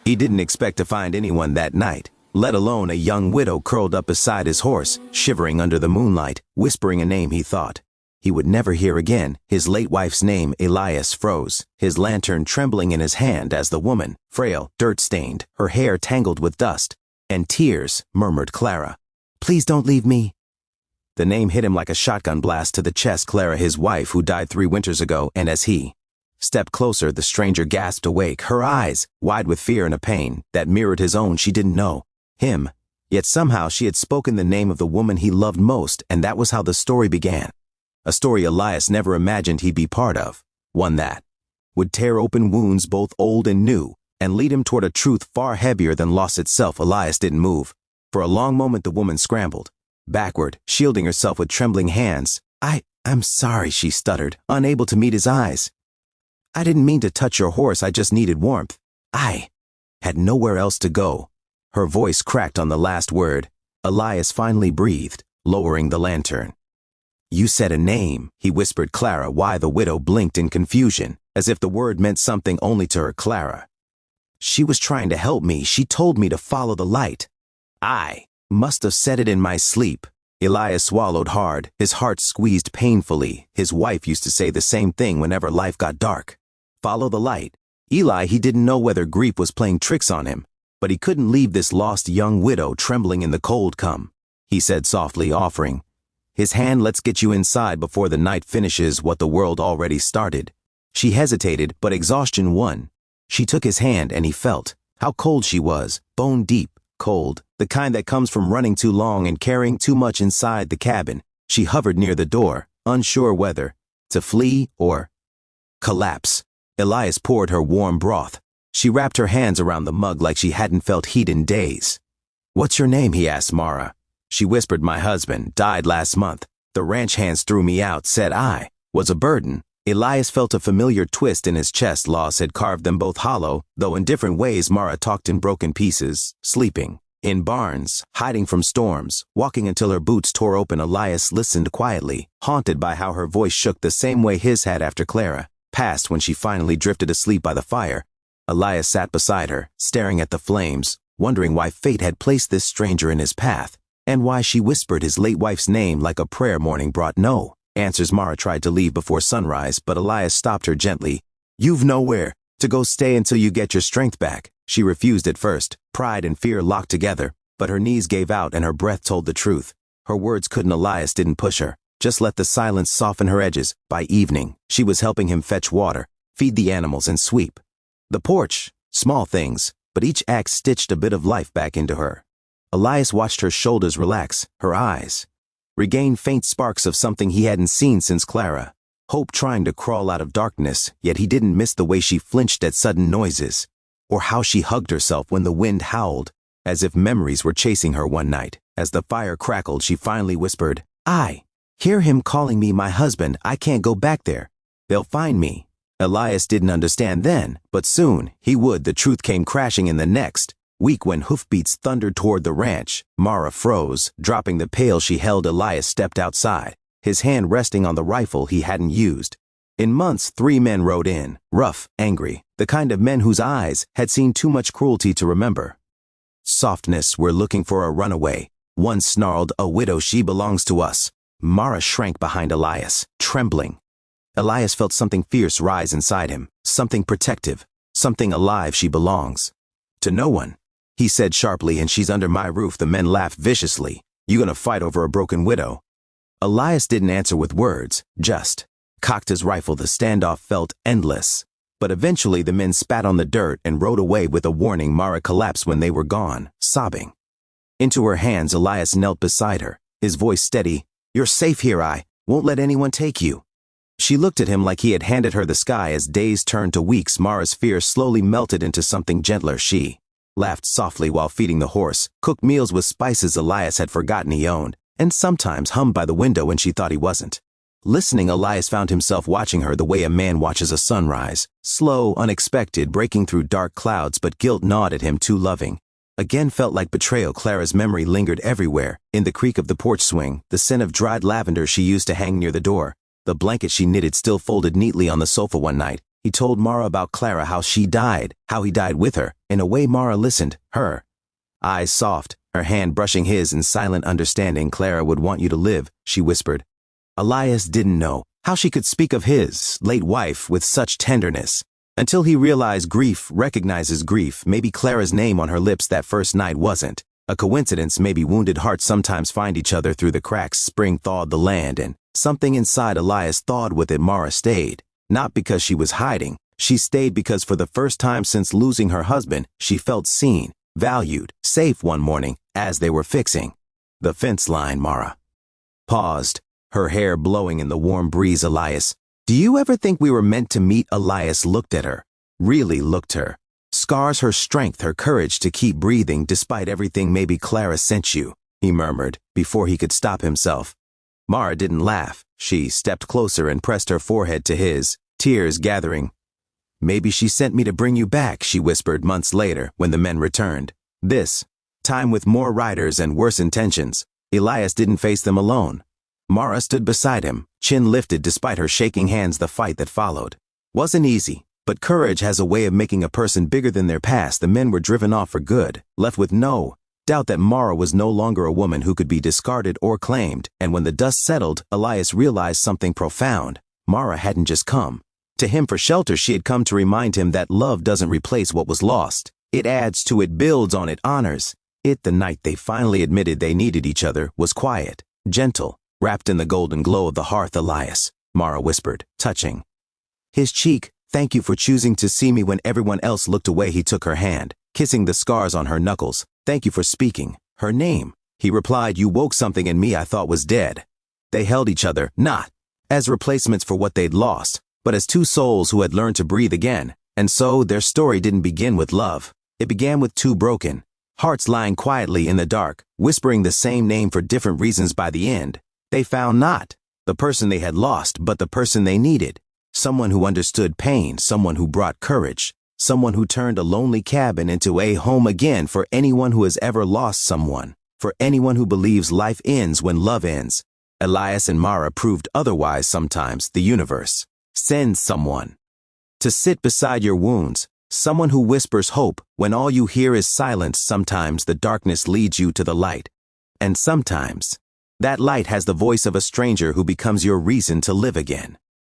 He didn't expect to find anyone that night, let alone a young widow curled up beside his horse, shivering under the moonlight, whispering a name he thought he would never hear again. His late wife's name, Elias, froze, his lantern trembling in his hand as the woman, frail, dirt-stained, her hair tangled with dust, and tears, murmured Clara. "Please don't leave me." The name hit him like a shotgun blast to the chest. Clara, his wife, who died 3 winters ago, and as he stepped closer, the stranger gasped awake, her eyes wide with fear and a pain that mirrored his own. She didn't know him, yet somehow she had spoken the name of the woman he loved most, and that was how the story began. A story Elias never imagined he'd be part of, one that would tear open wounds both old and new, and lead him toward a truth far heavier than loss itself. Elias didn't move. For a long moment the woman scrambled backward, shielding herself with trembling hands. I'm sorry," she stuttered, unable to meet his eyes. "I didn't mean to touch your horse, I just needed warmth. I had nowhere else to go." Her voice cracked on the last word. Elias finally breathed, lowering the lantern. "You said a name," he whispered. "Clara." Why? The widow blinked in confusion, as if the word meant something only to her. "Clara. She was trying to help me. She told me to follow the light. I must have said it in my sleep." Elias swallowed hard, his heart squeezed painfully. His wife used to say the same thing whenever life got dark. Follow the light. He didn't know whether grief was playing tricks on him, but he couldn't leave this lost young widow trembling in the cold. "Come," he said softly, offering his hand. "Let's get you inside before the night finishes what the world already started." She hesitated, but exhaustion won. She took his hand and he felt how cold she was, bone deep, cold, the kind that comes from running too long and carrying too much inside the cabin. She hovered near the door, unsure whether to flee or collapse. Elias poured her warm broth. She wrapped her hands around the mug like she hadn't felt heat in days. "What's your name?" he asked. "Mara." She whispered. "My husband died last month. The ranch hands threw me out, said I was a burden." Elias felt a familiar twist in his chest. Loss had carved them both hollow, though in different ways. Mara talked in broken pieces, sleeping in barns, hiding from storms, walking until her boots tore open. Elias listened quietly, haunted by how her voice shook the same way his had after Clara passed. When she finally drifted asleep by the fire, Elias sat beside her, staring at the flames, wondering why fate had placed this stranger in his path, and why she whispered his late wife's name like a prayer. Morning brought no answers. Mara tried to leave before sunrise, but Elias stopped her gently. "You've nowhere to go. Stay until you get your strength back." She refused at first, pride and fear locked together, but her knees gave out and her breath told the truth. Her words couldn't. Elias didn't push her, just let the silence soften her edges. By evening, she was helping him fetch water, feed the animals, and sweep the porch. Small things, but each act stitched a bit of life back into her. Elias watched her shoulders relax, her eyes regain faint sparks of something he hadn't seen since Clara. Hope trying to crawl out of darkness, yet he didn't miss the way she flinched at sudden noises, or how she hugged herself when the wind howled, as if memories were chasing her. One night, as the fire crackled, she finally whispered, "I hear him calling me my husband. I can't go back there. They'll find me." Elias didn't understand then, but soon he would. The truth came crashing in the next week when hoofbeats thundered toward the ranch. Mara froze, dropping the pail she held. Elias stepped outside, his hand resting on the rifle he hadn't used. In months, 3 men rode in, rough, angry, the kind of men whose eyes had seen too much cruelty to remember. "Softness, we're looking for a runaway." One snarled, "A widow, she belongs to us." Mara shrank behind Elias, trembling. Elias felt something fierce rise inside him, something protective, something alive. "She belongs to no one," he said sharply, "and she's under my roof." The men laughed viciously. "You gonna fight over a broken widow?" Elias didn't answer with words, just cocked his rifle. The standoff felt endless, but eventually the men spat on the dirt and rode away with a warning. Mara collapsed when they were gone, sobbing into her hands. Elias knelt beside her, his voice steady. "You're safe here. I won't let anyone take you." She looked at him like he had handed her the sky. As days turned to weeks, Mara's fear slowly melted into something gentler. She laughed softly while feeding the horse, cooked meals with spices Elias had forgotten he owned, and sometimes hummed by the window when she thought he wasn't listening. Elias found himself watching her the way a man watches a sunrise, slow, unexpected, breaking through dark clouds, but guilt gnawed at him. Too loving again felt like betrayal. Clara's memory lingered everywhere, in the creak of the porch swing, the scent of dried lavender she used to hang near the door, the blanket she knitted still folded neatly on the sofa one night. He told Mara about Clara, how she died, how he died with her. In a way, Mara listened, her eyes soft, her hand brushing his in silent understanding. Clara would want you to live, she whispered. Elias didn't know how she could speak of his late wife with such tenderness, until he realized grief recognizes grief. Maybe Clara's name on her lips that first night wasn't a coincidence. Maybe wounded hearts sometimes find each other through the cracks. Spring thawed the land, and something inside Elias thawed with it. Mara stayed, not because she was hiding. She stayed because for the first time since losing her husband, she felt seen, valued, safe. One morning, as they were fixing the fence line, Mara paused, her hair blowing in the warm breeze. Elias, do you ever think we were meant to meet? Elias looked at her, really looked her. Scars, her strength, her courage to keep breathing despite everything. Maybe Clara sent you, he murmured, before he could stop himself. Mara didn't laugh. She stepped closer and pressed her forehead to his, tears gathering. Maybe she sent me to bring you back, she whispered months later when the men returned. This time with more riders and worse intentions. Elias didn't face them alone. Mara stood beside him, chin lifted despite her shaking hands. The fight that followed wasn't easy, but courage has a way of making a person bigger than their past. The men were driven off for good, left with no doubt that Mara was no longer a woman who could be discarded or claimed. And when the dust settled, Elias realized something profound. Mara hadn't just come to him for shelter. She had come to remind him that love doesn't replace what was lost. It adds to it, builds on it, honors it. The night they finally admitted they needed each other was quiet, gentle, wrapped in the golden glow of the hearth. Elias, Mara whispered, touching his cheek, thank you for choosing to see me when everyone else looked away. He took her hand, kissing the scars on her knuckles. Thank you for speaking her name, he replied. You woke something in me I thought was dead. They held each other, not as replacements for what they'd lost, but as two souls who had learned to breathe again. And so their story didn't begin with love. It began with two broken hearts lying quietly in the dark, whispering the same name for different reasons. By the end, they found not the person they had lost, but the person they needed. Someone who understood pain, someone who brought courage, someone who turned a lonely cabin into a home again. For anyone who has ever lost someone, for anyone who believes life ends when love ends. Elias and Mara proved otherwise. Sometimes the universe sends someone to sit beside your wounds, someone who whispers hope when all you hear is silence. Sometimes the darkness leads you to the light, and sometimes that light has the voice of a stranger who becomes your reason to live again.